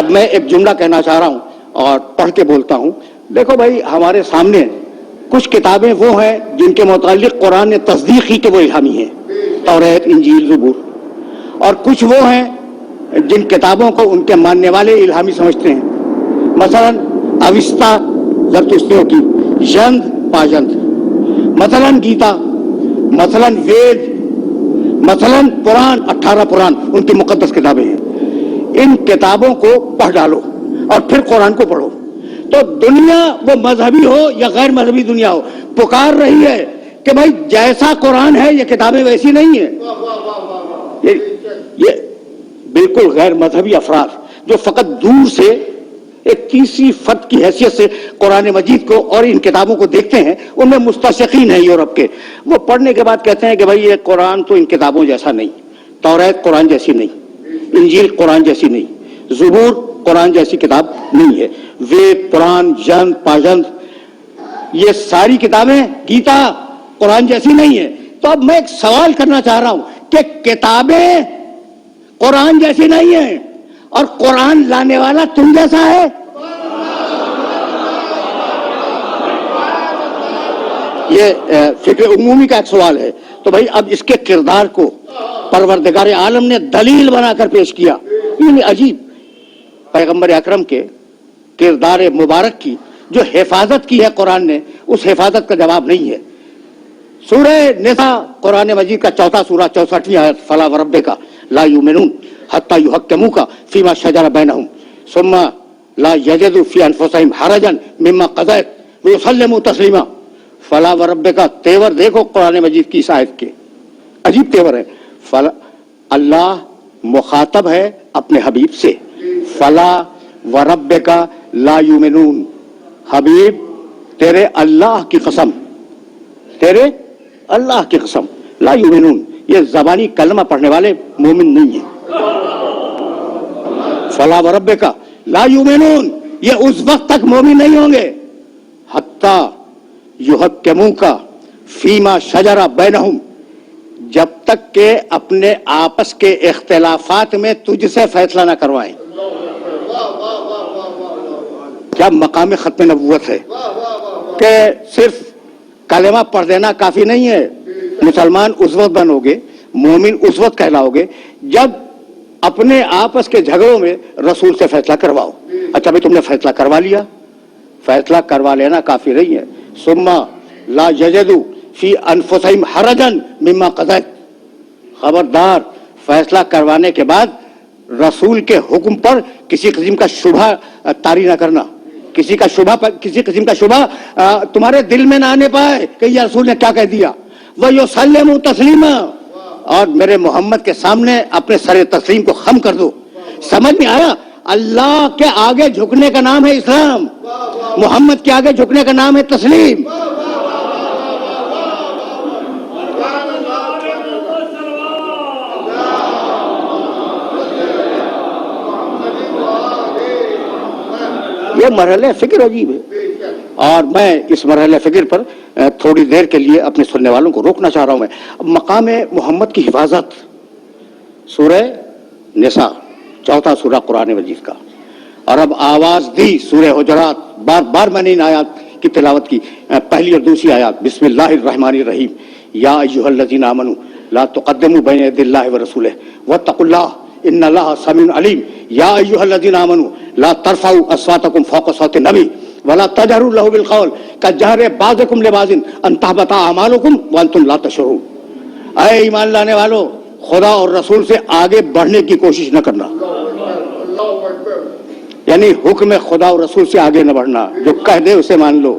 اب میں ایک جملہ کہنا چاہ رہا ہوں اور پڑھ کے بولتا ہوں. دیکھو بھائی، ہمارے سامنے کچھ کتابیں وہ ہیں جن کے متعلق قرآن نے تصدیق کی کہ وہ الہامی ہیں، توریت، انجیل، زبور. اور کچھ وہ ہیں جن کتابوں کو ان کے ماننے والے الہامی سمجھتے ہیں. مثلا اوستا زرتشتیوں کی یند پاجند، مثلا گیتا، مثلا وید، مثلا قرآن، 18 قرآن ان کی مقدس کتابیں ہیں. ان کتابوں کو پڑھ ڈالو اور پھر قرآن کو پڑھو. تو دنیا وہ مذہبی ہو یا غیر مذہبی دنیا ہو، پکار رہی ہے کہ بھائی جیسا قرآن ہے یہ کتابیں ویسی نہیں ہیں. یہ بالکل غیر مذہبی افراد جو فقط دور سے ایک تیسری فرد کی حیثیت سے قرآن مجید کو اور ان کتابوں کو دیکھتے ہیں، ان میں مستشرقین ہیں یورپ کے. وہ پڑھنے کے بعد کہتے ہیں کہ بھائی یہ قرآن تو ان کتابوں جیسا نہیں، توریت قرآن جیسی نہیں، انجیل قرآن جیسی نہیں، زبور قرآن جیسی کتاب نہیں ہے، وید، قرآن، یند، پاجند، یہ ساری کتابیں گیتا قرآن جیسی نہیں ہے. تو اب میں ایک سوال کرنا چاہ رہا ہوں کہ کتابیں قرآن جیسی نہیں ہیں اور قرآن لانے والا تم جیسا ہے؟ یہ فکر عمومی کا ایک سوال ہے. تو بھائی اب اس کے کردار کو پروردگار عالم نے دلیل بنا کر پیش کیا. یہ عجیب، پیغمبر اکرم کے کردار مبارک کی جو حفاظت کی ہے قرآن نے، اس حفاظت کا جواب نہیں ہے. سورہ نساء قرآن مجید کا 4 سورہ 64 آیت، فلا وربک لا یؤمنون حتی یحکموک فیما شجر بینہم ثم لا یجدوا فی انفسہم حرجا مما قضیت ویسلموا تسلیما. فلا وربک، تیور دیکھو قرآن مجید کی اس آیت کے، عجیب تیور ہے. اللہ مخاطب ہے اپنے حبیب سے، فلا وربک لا یؤمنون، حبیب تیرے اللہ کی قسم، تیرے اللہ کی قسم، لا یؤمنون، یہ زبانی کلمہ پڑھنے والے مومن نہیں ہیں. فلا وربک لا یؤمنون، یہ اس وقت تک مومن نہیں ہوں گے حتی یحکموک فیما شجر بینہم، جب تک کہ اپنے آپس کے اختلافات میں تجھ سے فیصلہ نہ کروائیں. کیا مقام ختم نبوت ہے کہ صرف کلمہ پڑھ دینا کافی نہیں ہے. مسلمان اس وقت بنو گے، مومن اس وقت کہلاؤ گے جب اپنے آپس کے جھگڑوں میں رسول سے فیصلہ کرواؤ. اچھا بھائی تم نے فیصلہ کروا لیا، فیصلہ کروا لینا کافی نہیں ہے. ثم لا یجدوا فی انفسہم حرجا مما قضیت، خبردار فیصلہ کروانے کے بعد رسول کے حکم پر کسی قسم کا شبہ طاری نہ کرنا، کسی قسم کا شبہ تمہارے دل میں نہ آنے پائے کہ یہ رسول نے کیا کہہ دیا. وَيُسَلِّمُ تَسْلِيمًا، اور میرے محمد کے سامنے اپنے سر تسلیم کو خم کر دو. سمجھ میں آیا؟ اللہ کے آگے جھکنے کا نام ہے اسلام، محمد کے آگے جھکنے کا نام ہے تسلیم. یہ مرحلہ فکر عجیب ہے، اور میں اس مرحلہ فکر پر تھوڑی دیر کے لیے اپنے سننے والوں کو روکنا چاہ رہا ہوں. میں مقام محمد کی حفاظت، سورہ نساء 4 سورہ قرآن مجید کا، اور اب آواز دی سورہ حجرات. بار بار میں نے ان آیات کی تلاوت کی، پہلی اور دوسری آیات. بسم اللہ الرحمن الرحیم، یا ایھا الذین آمنوا لا تقدموا بین یدی اللہ ورسولہ واتقوا اللہ ان اللہ سمیع علیم. یا ایھا الذین آمنوا لا ترفعوا اصواتکم فوق صوت النبی ولا تجہروا لہ بالقول کجہر بعضکم لبعض ان تحبط اعمالکم وانتم لا تشعرون. اے ایمان لانے والو، خدا اور رسول سے آگے بڑھنے کی کوشش نہ کرنا، یعنی حکم خدا اور رسول سے آگے نہ بڑھنا، جو کہہ دے اسے مان لو.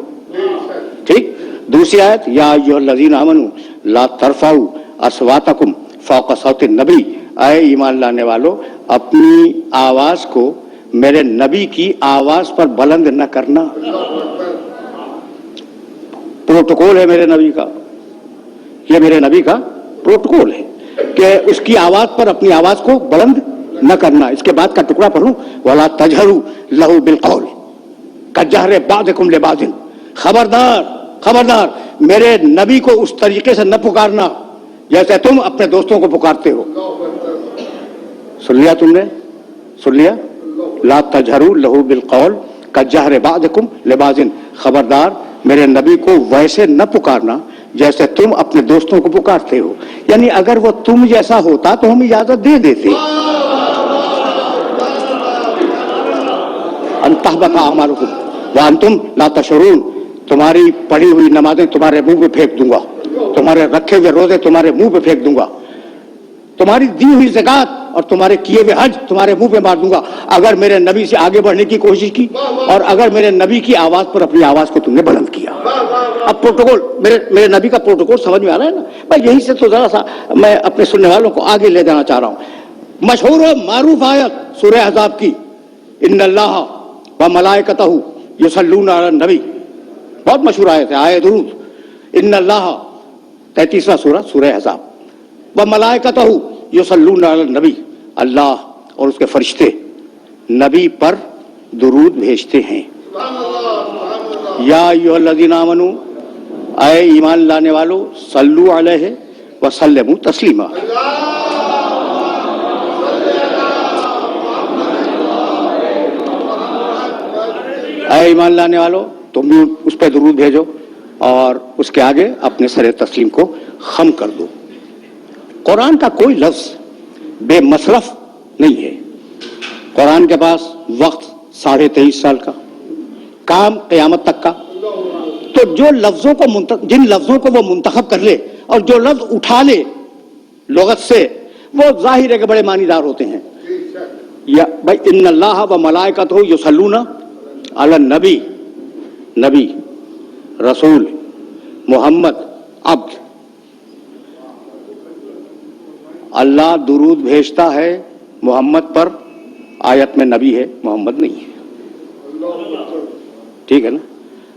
ٹھیک. دوسری آیت، یا ایھا الذین آمنوا لا ترفعوا اصواتکم فوق صوت النبی، اے ایمان لانے والو اپنی آواز کو میرے نبی کی آواز پر بلند نہ کرنا. پروٹوکول ہے میرے نبی کا، یہ میرے نبی کا پروٹوکول ہے کہ اس کی آواز پر اپنی آواز کو بلند نہ کرنا. اس کے بعد کا ٹکڑا پڑھوں، وَلَا تَجْهَرُوا لَهُ بِالْقَوْلِ كَجَهْرِ بَعْضِكُمْ لِبَعْضٍ، خبردار میرے نبی کو اس طریقے سے نہ پکارنا جیسے تم اپنے دوستوں کو پکارتے ہو. سن لیا تم نے؟ سن لیا؟ ला तजहरू लहू बिलकौल कजहर बादकुम लिबाजिन, खबरदार मेरे नबी को वैसे न पुकारना जैसे तुम अपने दोस्तों को पुकारते हो। यानी अगर वो तुम जैसा होता तो हम इजाजत दे देते। अंतहबता अमालुकुम व अंतुम ला तशऊरून, तुम्हारी पढ़ी हुई नमाजें तुम्हारे मुंह पे फेंक दूंगा, तुम्हारे रखे हुए रोजे तुम्हारे मुंह पे फेंक दूंगा, तुम्हारी दी हुई ज़कात और तुम्हारे किए हुए हज तुम्हारे मुंह पे मार दूंगा अगर मेरे नबी से आगे बढ़ने की कोशिश की और अगर मेरे नबी की आवाज पर अपनी आवाज को तुमने बुलंद किया। अब प्रोटोकॉल, मेरे नबी का प्रोटोकॉल समझ में आ रहा है ना भाई। यही से तो जरा सा मैं अपने सुनने वालों को आगे ले जाना चाह रहा हूं। मशहूर और मारूफ आयत सूरह अहज़ाब की, इन्नल्लाह व मलाइकतहू युसल्लूना अलन नबी, बहुत मशहूर आयत है, आयत दुरूद। इन्नल्लाह 33वां सूरह सूरह अहज़ाब, व मलाइकतहू युसल्लूना अलन नबी, अल्लाह और उसके फरिश्ते नबी पर दुरूद भेजते हैं। या अय्युहल्लज़ीना आमनू, ऐ ईमान लाने वालों, सल्लू अलैहि व सल्लिमू तस्लीमा। ऐ ईमान लाने वालों, तुम भी उस पर दुरूद भेजो और उसके आगे अपने सरे तस्लीम को खम कर दो। कुरान का कोई लफ्ज बेमसरफ नहीं है। कुरान के पास वक्त 23.5 साल का, काम क़यामत तक का। तो जो लफ्जों को जिन लफ्जों को वो मुंतखब कर ले और जो लफ्ज उठा ले लुगत से, वो जाहिर है कि बड़े मानीदार होते हैं। या भाई इन्नल्लाह व मलाइकतहू युसल्लूना अलन नबी, नबी, रसूल, मोहम्मद, अब्द। अल्लाह दुरूद भेजता है मोहम्मद पर, आयत में नबी है, मोहम्मद नहीं है। ठीक है ना।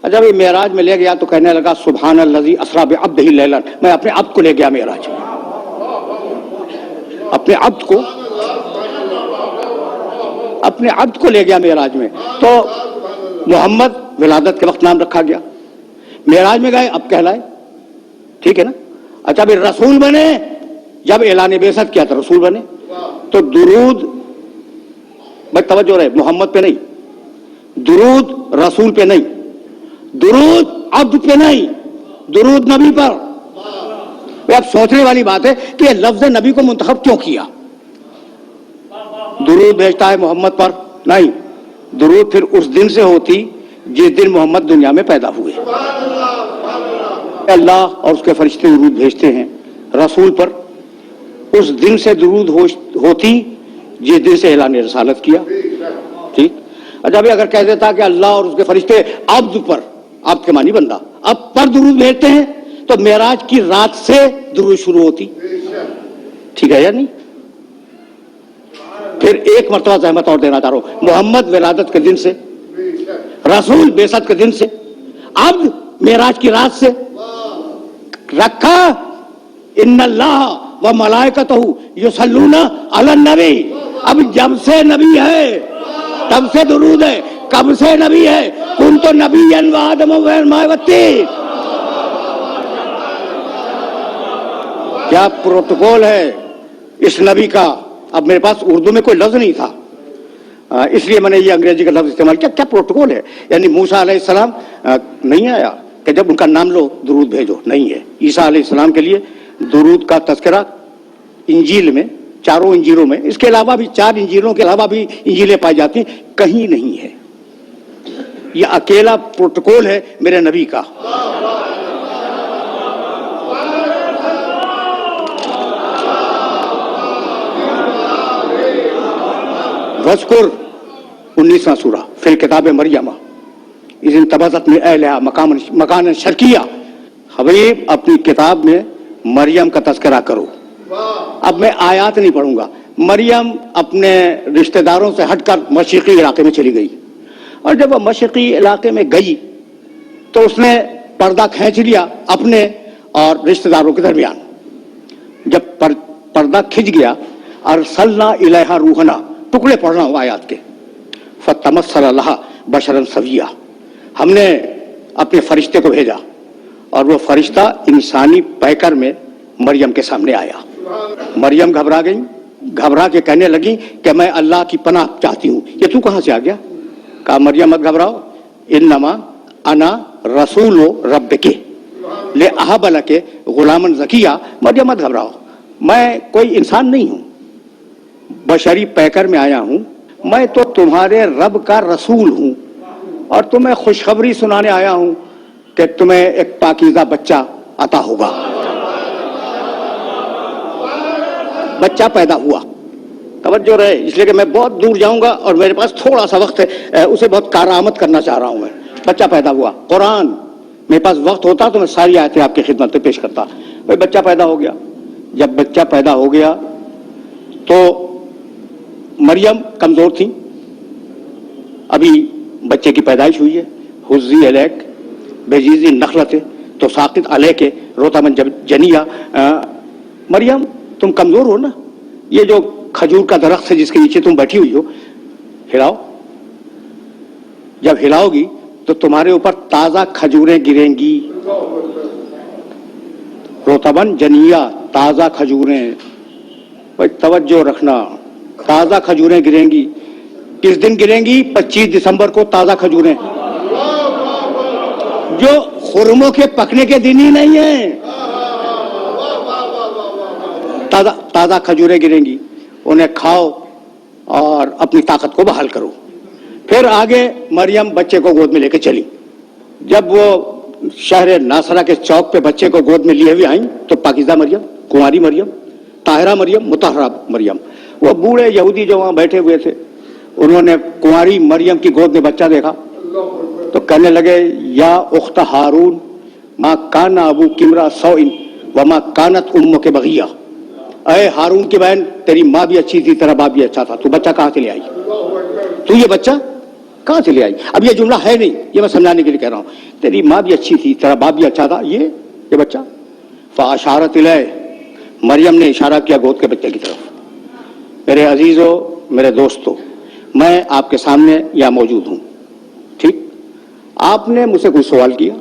अच्छा, अभी मेराज में ले गया तो कहने लगा सुब्हानल्लज़ी असरा बिअब्दिही लैलन, मैं अपने अब्द को ले गया मेराज में, अपने अब्द को ले गया मेराज में। तो मोहम्मद विलादत के वक्त नाम रखा गया, मेराज में गए अब कहलाए। ठीक है ना। अच्छा, अभी रसूल बने, जब ऐलान बेसत किया तो रसूल बने। तो दुरूद, भाई तवज्जो रहे, मोहम्मद पे नहीं, दुरूद रसूल पे नहीं, दुरूद अब्द पे नहीं, दुरूद नबी पर। अब सोचने वाली बात है कि लफ्ज नबी को मुंतखब क्यों किया। दुरूद भेजता है मोहम्मद पर, नहीं, दुरूद फिर उस दिन से होती जिस दिन मोहम्मद दुनिया में पैदा हुए। अल्लाह और उसके फरिश्ते दुरूद भेजते हैं रसूल पर, उस दिन से दुरूद होती जिस दिन से ऐलान रिसालत किया। ठीक। अच्छा, अभी अगर कह देता कि अल्लाह और उसके फरिश्ते अब्द पर, अब्द के मानी बंदा, अब पर दुरूद भेजते हैं तो मेराज की रात से दुरूद शुरू होती। ठीक है या नहीं। फिर एक मर्तबा ज़हमत और देना चाह रहा हूं, मोहम्मद विलादत के दिन से, रसूल बेसत के दिन से, अब्द मेराज की रात से रखा। इन्नल्लाह व मलाइकतहू युसल्लूना अलन नबी। अब जब से नबी है तब से दुरूद है। कब से नबी है? कुंतु नबिय्यन व आदम व माए वत्तीन। क्या प्रोटोकॉल है इस नबी का। अब मेरे पास उर्दू में कोई लफ्ज नहीं था, इसलिए मैंने ये अंग्रेजी का लफ्ज इस्तेमाल किया। क्या प्रोटोकॉल है? यानी मूसा अलैहिस्सलाम नहीं आया कि जब उनका नाम लो दुरूद भेजो, नहीं है। ईसा अलैहिस्सलाम के लिए दुरूद का तज़किरा इंजील में, चारों इंजीलों में, इसके अलावा भी 4 इंजीलों के अलावा भी इंजीलें पाई जाती हैं, कहीं नहीं है। यह अकेला प्रोटोकॉल है मेरे नबी का। वज़कुर 19वां सूरा फिल किताब मरियम इज़ तबज़त मिन अहलिहा मकान शर्किया। हबीब अपनी किताब में मरियम का तज़किरा करो। अब मैं आयात नहीं पढ़ूंगा। मरियम अपने रिश्तेदारों से हटकर मशरिकी इलाके में चली गई, और जब वह मशरिकी इलाके में गई तो उसने पर्दा खींच लिया अपने और रिश्तेदारों के दरमियान। जब पर्दा खिंच गया, अरसलना इलैहा रूहना, टुकड़े पढ़ रहा हूं आयात के, फतमस्सल लहा बशरन सविया, हमने अपने फरिश्ते को भेजा और वो फरिश्ता इंसानी पैकर में मरियम के सामने आया। मरियम घबरा गई, घबरा के कहने लगी कि मैं अल्लाह की पनाह चाहती हूं। ये तू कहां से आ गया? कहा मरियम मत घबराओ, इन्नमा अना रसूल रब के ले अहबल के गुलामन ज़किया। मरियम मत घबराओ, मैं कोई इंसान नहीं हूं, बशरी पैकर में आया हूं, मैं तो तुम्हारे रब का रसूल हूं और तुम्हें खुशखबरी सुनाने आया हूं कि तुम्हें एक पाकीज़ा बच्चा अता होगा। बच्चा पैदा हुआ। तवज्जो रहे, इसलिए कि मैं बहुत दूर जाऊंगा और मेरे पास थोड़ा सा वक्त है, उसे बहुत कारामद करना चाह रहा हूं मैं। बच्चा पैदा हुआ, कुरान मेरे पास वक्त होता तो मैं सारी आयतें आपकी खिदमत में पेश करता। भाई बच्चा पैदा हो गया। जब बच्चा पैदा हो गया तो मरियम कमजोर थी, अभी बच्चे की पैदाइश हुई है। हुज्जी अलैक बेजीजी नखलत तो साकित अलैह के रोतामन जनिया। मरियम तुम कमजोर हो ना, ये जो खजूर का दरख्त है जिसके नीचे तुम बैठी हुई हो, हिलाओ। जब हिलाओगी तो तुम्हारे ऊपर ताजा खजूरें गिरेंगी। रोताबन जनिया, ताजा खजूरें। भाई तवज्जो रखना, ताजा खजूरें गिरेंगी। किस दिन गिरेंगी? 25 दिसंबर को ताजा खजूरें, जो खुरमों के पकने के दिन ही नहीं है। ताजा खजूरें गिरेंगी, उन्हें खाओ और अपनी ताकत को बहाल करो। फिर आगे मरियम बच्चे को गोद में लेकर चली। जब वो शहर नासरा के चौक पे बच्चे को गोद में लिए हुए आई तो पाकीज़ा मरियम, कुंवारी मरियम, ताहिरा मरियम, मुतहरा मरियम, वो बूढ़े यहूदी जो वहां बैठे हुए थे, उन्होंने कुंवारी मरियम की गोद में बच्चा देखा तो कहने लगे, या उख्त हारून माँ काना अबू किमरा सौइन व माँ कानत उम्म के बगिया। अरे हारून की बहन, तेरी माँ भी अच्छी थी, तेरा बाप भी अच्छा था, तू बच्चा कहां से ले आई? तू ये बच्चा कहां से ले आई? अब ये जुमला है नहीं, ये मैं समझाने के लिए कह रहा हूं। तेरी माँ भी अच्छी थी, तेरा बाप भी अच्छा था, ये बच्चा। फ़अशारत इलैह, मरियम ने इशारा किया गोद के बच्चे की तरफ। मेरे अजीजों, मेरे दोस्तों, मैं आपके सामने यहाँ मौजूद हूं, ठीक? आपने मुझसे कोई सवाल किया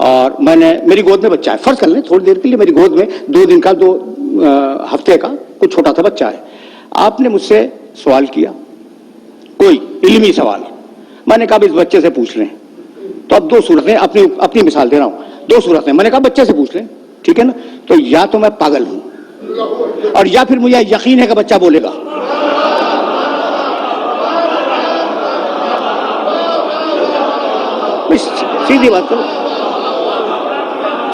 और मेरी गोद में बच्चा है। फर्ज कर लें थोड़ी देर के लिए मेरी गोद में 2 दिन का 2 हफ्ते का कुछ छोटा सा बच्चा है। आपने मुझसे सवाल किया, कोई इल्मी सवाल, मैंने कहा इस बच्चे से पूछ लें। तो अब 2 सूरतें, अपनी मिसाल दे रहा हूं, 2 सूरतें। मैंने कहा बच्चे से पूछ लें, ठीक है ना? तो या तो मैं पागल हूं और या फिर मुझे यकीन है कि बच्चा बोलेगा। सीधी बात करो,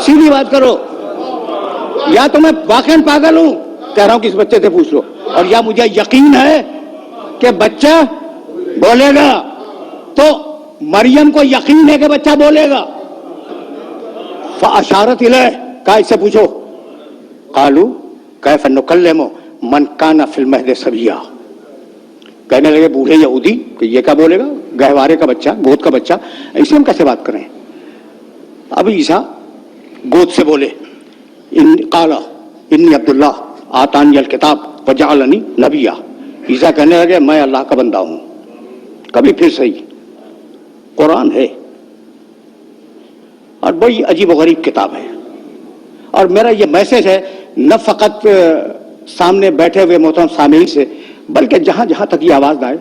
सीधी बात करो। या तो मैं वाकई पागल हूं, कह रहा हूं कि इस बच्चे से पूछ लो, और या मुझे यकीन है कि बच्चा बोलेगा। तो मरियम को यकीन है कि बच्चा बोलेगा। फ़अशारत इलैह, कहा इससे पूछो। क़ालू कैफ़ नुकल्लिमु मन काना फ़िल महद सबिया। कहने लगे बूढ़े यहूदी कि ये क्या बोलेगा? गहवारे का बच्चा, गोद का बच्चा, इसे हम कैसे बात करें? अब ईसा गोद से बोले, क़ाला इन्नी अब्दुल्लाह आतानी अल किताब व जअलनी नबिया। ईसा कहने लगे मैं अल्लाह का बंदा हूं। कभी फिर सही, कुरान है और बड़ी अजीब व गरीब किताब है। और मेरा ये मैसेज है न फ़कत सामने बैठे हुए मोहतरम सामीन से, बल्कि जहां जहां तक ये आवाज आए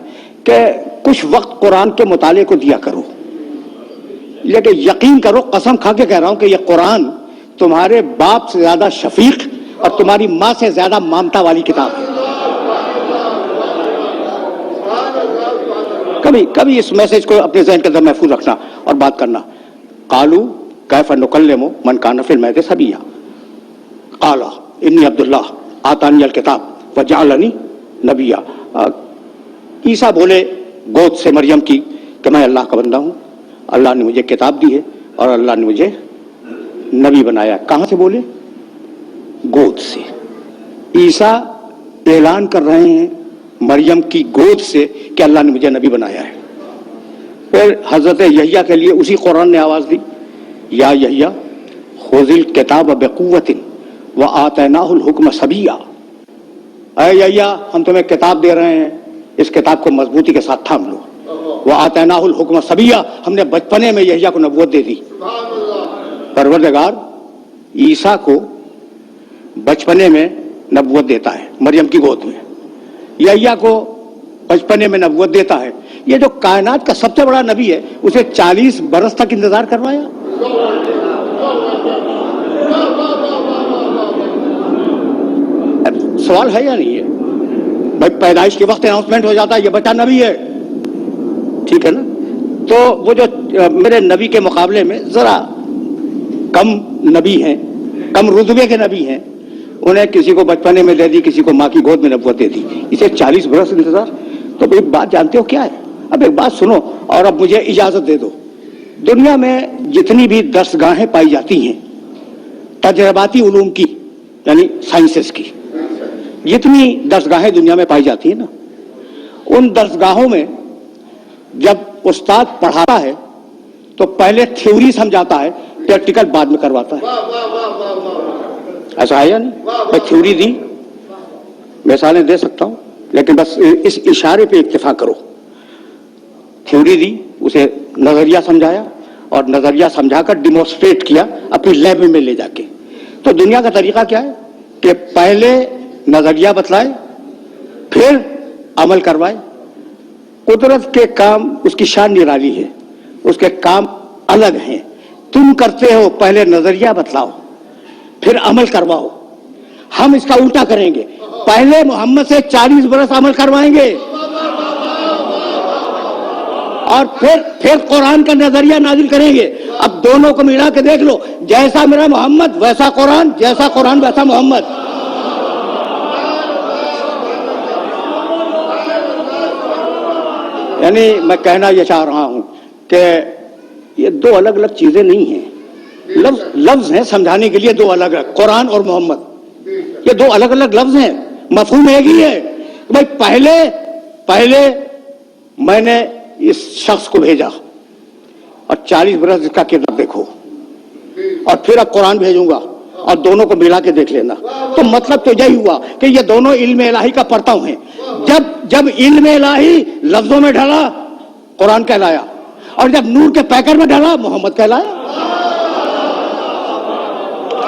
कि कुछ वक्त कुरान के मुताले को दिया करो। लेकिन यकीन करो, कसम खा के कह रहा हूं कि ये कुरान तुम्हारे बाप से ज्यादा शफीक और तुम्हारी मां से ज्यादा ममता वाली किताब है। कभी इस मैसेज को अपने ज़हन के अंदर महफूज रखना और बात करना। क़ालू कैफ़ नुकल्लिमु मन काना फ़िल महद सबिया क़ाला इन्नी अब्दुल्लाह आतानी अल किताब व जअलनी नबिया। ईसा बोले गोद से मरियम की कि मैं अल्लाह का बंदा हूं, अल्लाह ने मुझे किताब दी है और अल्लाह ने मुझे नबी बनाया। कहां से बोले? गोद से। ईसा ऐलान कर रहे हैं मरियम की गोद से कि अल्लाह ने मुझे नबी बनाया है। फिर हजरत यहया के लिए उसी कुरान ने आवाज दी, या यहया खुज़िल किताब बिक़ुव्वतिन व आतैनाहुल हुक्म सबिया। ऐ यहया, हम तुम्हें किताब दे रहे हैं, इस किताब को मजबूती के साथ थाम लो। व आतैनाहुल हुक्म सबिया, हमने बचपने में यहया को नबूवत दे दी। परवरदिगार ईसा को बचपने में नबूवत देता है मरियम की गोद में, यहया को बचपने में नबूवत देता है। ये जो कायनात का सबसे बड़ा नबी है उसे 40 बरस तक इंतजार करवाया। सवाल है या नहीं है भाई? पैदाइश के वक्त अनाउंसमेंट हो जाता है ये बच्चा नबी है, ठीक है ना? तो वो जो मेरे नबी के मुकाबले में जरा कम नबी हैं, कम रुतबे के नबी हैं, उन्हें किसी को बचपने में दे दी, किसी को माँ की गोद में नबूवत दे दी, इसे 40 बरस इंतजार। तो एक बात जानते हो क्या है? अब एक बात सुनो और अब मुझे इजाजत दे दो। दुनिया में जितनी भी दर्सगाहें पाई जाती हैं तजर्बाती उलूम की, यानी साइंसेस की, जितनी दर्सगाहें दुनिया में पाई जाती है ना, उन दर्सगाहों में जब उस्ताद पढ़ाता है तो पहले थ्योरी समझाता है, प्रैक्टिकल बाद में करवाता है। ऐसा है या नहीं? मैं थ्योरी दी, मिसालें दे सकता हूं, लेकिन बस इस इशारे पे इक्तिफा करो। थ्योरी दी, उसे नजरिया समझाया और नजरिया समझाकर डिमोन्स्ट्रेट किया अपनी लैब में ले जाके। तो दुनिया का तरीका क्या है कि पहले नजरिया बतलाए फिर अमल करवाए। कुदरत के काम उसकी शान निराली है, उसके काम अलग हैं। तुम करते हो पहले नजरिया बतलाओ फिर अमल करवाओ, हम इसका उल्टा करेंगे, पहले मोहम्मद से 40 बरस अमल करवाएंगे और फिर कुरान का नजरिया नाजिल करेंगे। अब दोनों को मिला के देख लो, जैसा मेरा मोहम्मद वैसा कुरान, जैसा कुरान वैसा मोहम्मद। यानी मैं कहना यह चाह रहा हूं कि ये दो अलग अलग चीजें नहीं हैं, लफ्ज हैं समझाने के लिए दो अलग अलग, कुरान और मोहम्मद ये दो अलग अलग लफ्ज हैं, मफहूम एक ही है। भाई पहले मैंने इस शख्स को भेजा और 40 बरस इसका किरदार देखो और फिर अब कुरान भेजूंगा और दोनों को मिला के देख लेना। तो मतलब तो यही हुआ कि ये दोनों इल्म इलाही का परतव हैं। जब इल्म इलाही लफ्जों में ढला कुरान कहलाया और जब नूर के पैकर में ढला मोहम्मद कहलाया।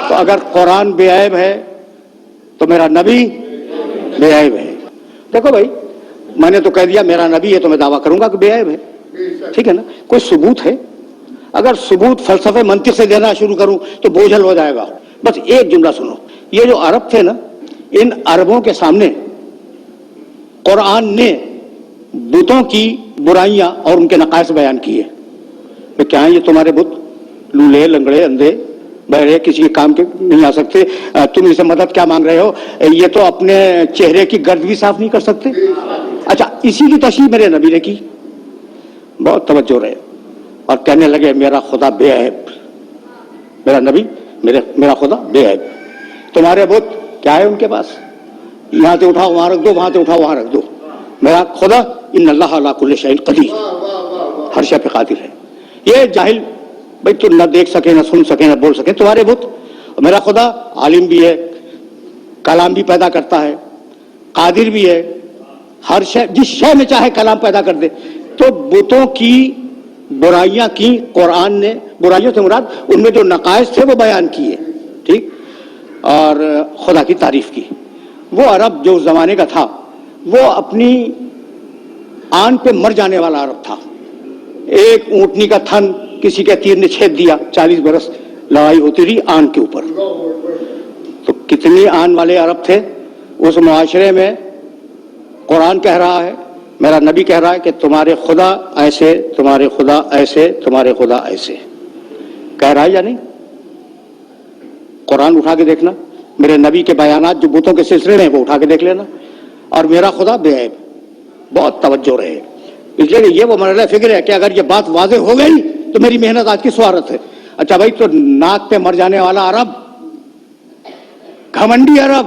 तो अगर कुरान बेऐब है तो मेरा नबी बेऐब है। देखो भाई, मैंने तो कह दिया मेरा नबी है तो मैं दावा करूंगा कि बेऐब है, ठीक है ना? कोई सबूत है? अगर सबूत फलसफे मंतिक से देना शुरू करूं तो बोझल हो जाएगा। बस एक जुमला सुनो, ये जो अरब थे ना, इन अरबों के सामने कुरान ने बुतों की बुराइयां और उनके नकाइस बयान किए। तो क्या है ये तुम्हारे बुत? लूले, लंगड़े, अंधे, बहरे, किसी के काम के नहीं आ सकते, तुम इसे मदद क्या मांग रहे हो? ये तो अपने चेहरे की गर्द भी साफ नहीं कर सकते। अच्छा, इसी की तशरीह मेरे नबी ने की, बहुत तवज्जो रहे, और कहने लगे मेरा खुदा बेऐब, मेरा नबी मेरा खुदा बेऐब। तुम्हारे बुत क्या है उनके पास? यहां से उठाओ वहां रख दो, वहां से उठाओ वहां रख दो। मेरा खुदा इन्नल्लाह अला कुल्लि शैइन कदीर, हर शय पे कादिर है। ये जाहिल भाई तो न देख सके, न सुन सके, न बोल सके। तुम्हारे बुत, मेरा खुदा आलिम भी है, कलाम भी पैदा करता है, कादिर भी है, हर शय, जिस शय में चाहे कलाम पैदा कर दे। तो बुतों की बुराइयां की कुरान ने, बुराइयों से मुराद उनमें जो नकाइस थे वो बयान किए, ठीक, और खुदा की तारीफ की। वो अरब जो उस जमाने का था वो अपनी आन पे मर जाने वाला अरब था। एक ऊंटनी का थन किसी के तीर ने छेद दिया, 40 बरस लड़ाई होती रही आन के ऊपर। तो कितनी आन वाले अरब थे उस मुआशरे में। कुरान कह रहा है, मेरा नबी कह रहा है कि तुम्हारे खुदा ऐसे, तुम्हारे खुदा ऐसे, तुम्हारे खुदा ऐसे, कह रहा है या नहीं? कुरान उठा के देखना, मेरे नबी के बयानात जो बुतों के सिलसिले में वो उठा के देख लेना। और मेरा खुदा बेऐब, बहुत तवज्जो रहे। इसलिए ये वो मरहला फिक्र है कि अगर ये बात वाज़ेह हो गई तो मेरी मेहनत आज की स्वारत है। अच्छा भाई, तो नाक पे मर जाने वाला अरब, घमंडी अरब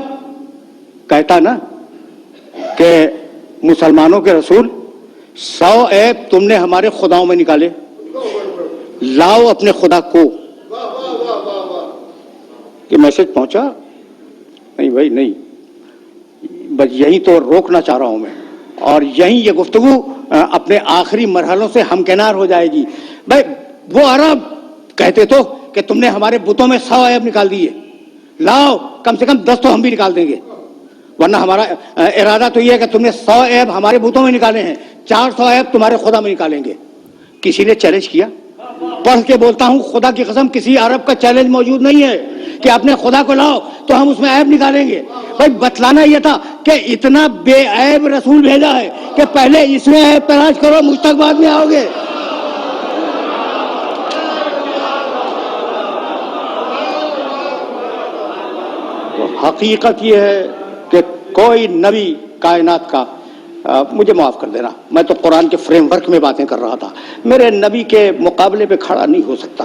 कहता ना कि मुसलमानों के रसूल 100 ऐब तुमने हमारे खुदाओं में निकाले, लाओ अपने खुदा को। ये मैसेज पहुंचा? नहीं भाई नहीं, बस यही तो रोकना चाह रहा हूं मैं, और यही ये गुफ्तगू अपने आखिरी मरहलों से हमकिनार हो जाएगी। भाई वो अरब कहते तो कि तुमने हमारे बुतों में 100 ऐब निकाल दिए, लाओ कम से कम 10 तो हम भी निकाल देंगे। ورنہ ہمارا ارادہ تو یہ ہے کہ تم نے 100 عیب ہمارے بتوں میں نکالے ہیں، 400 عیب تمہارے خدا میں نکالیں گے۔ کسی نے چیلنج کیا؟ پڑھ کے بولتا ہوں خدا کی قسم کسی عرب کا چیلنج موجود نہیں ہے کہ اپنے خدا کو لاؤ تو ہم اس میں عیب نکالیں گے۔ بھائی بتلانا یہ تھا کہ اتنا بے عیب رسول بھیجا ہے کہ پہلے اس میں عیب تلاش کرو، مجھ تک بعد میں آؤ گے۔ حقیقت یہ ہے کہ کوئی نبی کائنات کا مجھے معاف کر دینا، میں تو قرآن کے فریم ورک میں باتیں کر رہا تھا، میرے نبی کے مقابلے پہ کھڑا نہیں ہو سکتا۔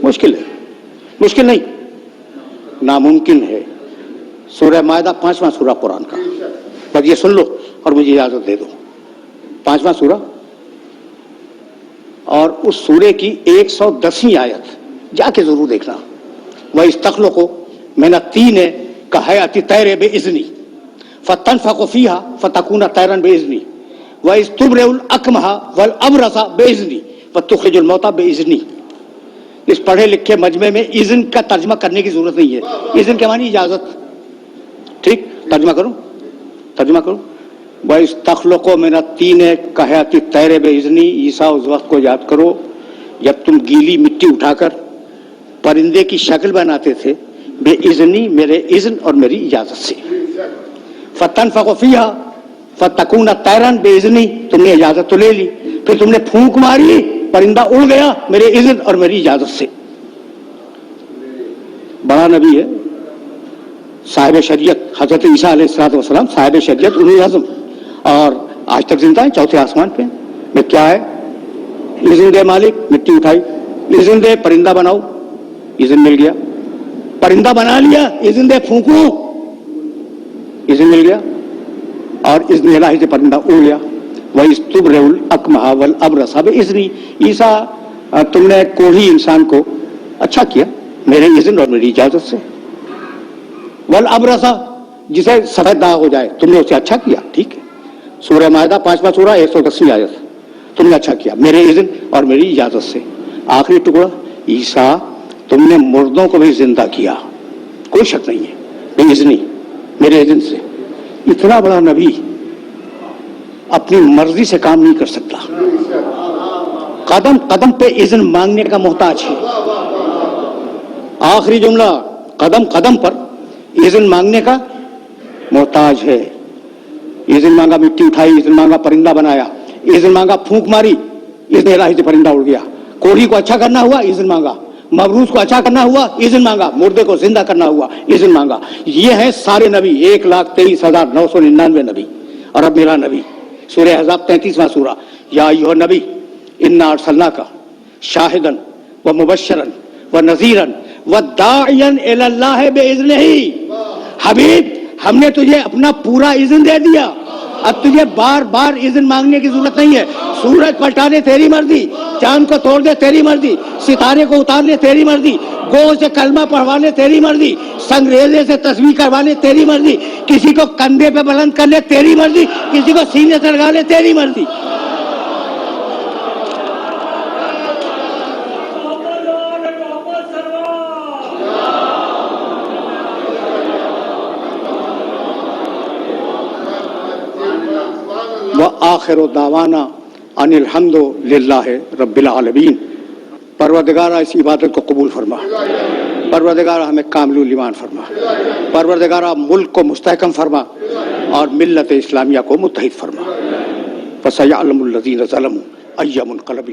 مشکل ہے، مشکل نہیں، ناممکن ہے۔ سورہ مائدہ 5واں سورہ قرآن کا، بس یہ سن لو اور مجھے اجازت دے دو۔ 5واں سورہ اور اس سورے کی 110ویں آیت جا کے ضرور دیکھنا۔ وَإِسْتَخْلُقُ مِنَ الطِّينِ كَهَيْئَةِ الطَّيْرِ بِإِذْنِهِ فَتَنْفَخُ فِيهَا فَتَكُونُ طَيْرًا بِإِذْنِهِ وَإِذْ تُبْرِئُ الْأَكْمَحَ وَالْأَبْرَصَ بِإِذْنِهِ وَتُخْرِجُ الْمَوْتَى بِإِذْنِهِ۔ اس پڑھے لکھے مجمع میں اذن کا ترجمہ کرنے کی ضرورت نہیں ہے، اذن کے معنی اجازت۔ ٹھیک، ترجمہ کروں؟ وَإِسْتَخْلُقُ مِنَ الطِّينِ كَهَيْئَةِ الطَّيْرِ بِإِذْنِهِ۔ عیسیٰ اس وقت کو یاد کرو جب تم گیلی مٹی اٹھا کر پرندے کی شکل بناتے تھے، بے اذنی، میرے اذن اور میری اجازت سے۔ فَتَنْفَخُ فِيهَا فَتَكُونَ طَيْرًا بِإِذْنِهِ، تم نے اجازت تو لے لی، پھر تم نے پھونک ماری، پرندہ اڑ گیا میرے اذن اور میری اجازت سے۔ بڑا نبی ہے، صاحب شریعت، حضرت عیسیٰ علیہ السلام صاحب شریعت اولو العزم، اور آج تک زندہ ہے، چوتھے آسمان پہ۔ میں کیا ہے؟ اذن دے مالک، مٹی اٹھائی، اذن دے پرندہ بناؤ، اذن مل گیا، پرندہ بنا لیا، اذن دے پھونکو، اذن مل گیا، اور اذن الہی سے پرندہ اڑ گیا۔ وَإِذْ تُبْرِئُ الْأَكْمَحَ وَالْأَبْرَصَ بِإِذْنِي، عیسیٰ تم نے کوڑھی انسان کو اچھا کیا میرے اذن اور میری اجازت سے۔ وَالْأَبْرَصَ، جسے سفید داغ ہو جائے تم نے اسے اچھا کیا، ٹھیک ہے۔ سورہ مائدہ 5واں سورہ 110ویں آیت، تم نے اچھا کیا میرے اذن اور میری اجازت سے۔ آخری ٹکڑا، عیسیٰ تم نے مردوں کو بھی زندہ کیا، کوئی شک نہیں ہے، بے اذنی، میرے اذن سے۔ اتنا بڑا نبی اپنی مرضی سے کام نہیں کر سکتا، قدم قدم پہ اذن مانگنے کا محتاج ہے۔ آخری جملہ، قدم قدم پر اذن مانگنے کا محتاج ہے۔ اذن مانگا، مٹی اٹھائی، اذن مانگا، پرندہ بنایا، اذن مانگا، پھونک ماری، اذن الہی سے پرندہ اڑ گیا۔ کوڑھی کو اچھا کرنا ہوا، اذن مانگا، مبروس کو اچھا کرنا ہوا، اذن مانگا، مردے کو زندہ کرنا ہوا، اذن مانگا۔ یہ ہیں سارے نبی، 1,23,999 نبی۔ اور اب میرا نبی، سورہ احزاب 33واں سورہ، یا ایھا النبی انا ارسلناک شاہدا ومبشرا ونذیرا وداعیا الی اللہ باذنہ۔ حبیب، ہم نے تجھے اپنا پورا اذن دے دیا، اب تجھے بار بار اذن مانگنے کی ضرورت نہیں ہے۔ سورج پلٹا دے تیری مرضی، چاند کو توڑ دے تیری مرضی، ستارے کو اتار لے تیری مرضی، گو سے کلمہ پڑھوانے تیری مرضی، سنگریزے سے تسبیح کروانے تیری مرضی، کسی کو کندھے پہ بلند کر لے تیری مرضی، کسی کو سینے سے لگا لے تیری مرضی۔ وآخر دعوانا ان الحمد للہ رب العالمین۔ پروردگارہ اس عبادت کو قبول فرما، پروردگارہ ہمیں کامل ایمان فرما، پروردگارہ ملک کو مستحکم فرما اور ملت اسلامیہ کو متحد فرما۔ فسیعلم الذین ظلموا ای منقلب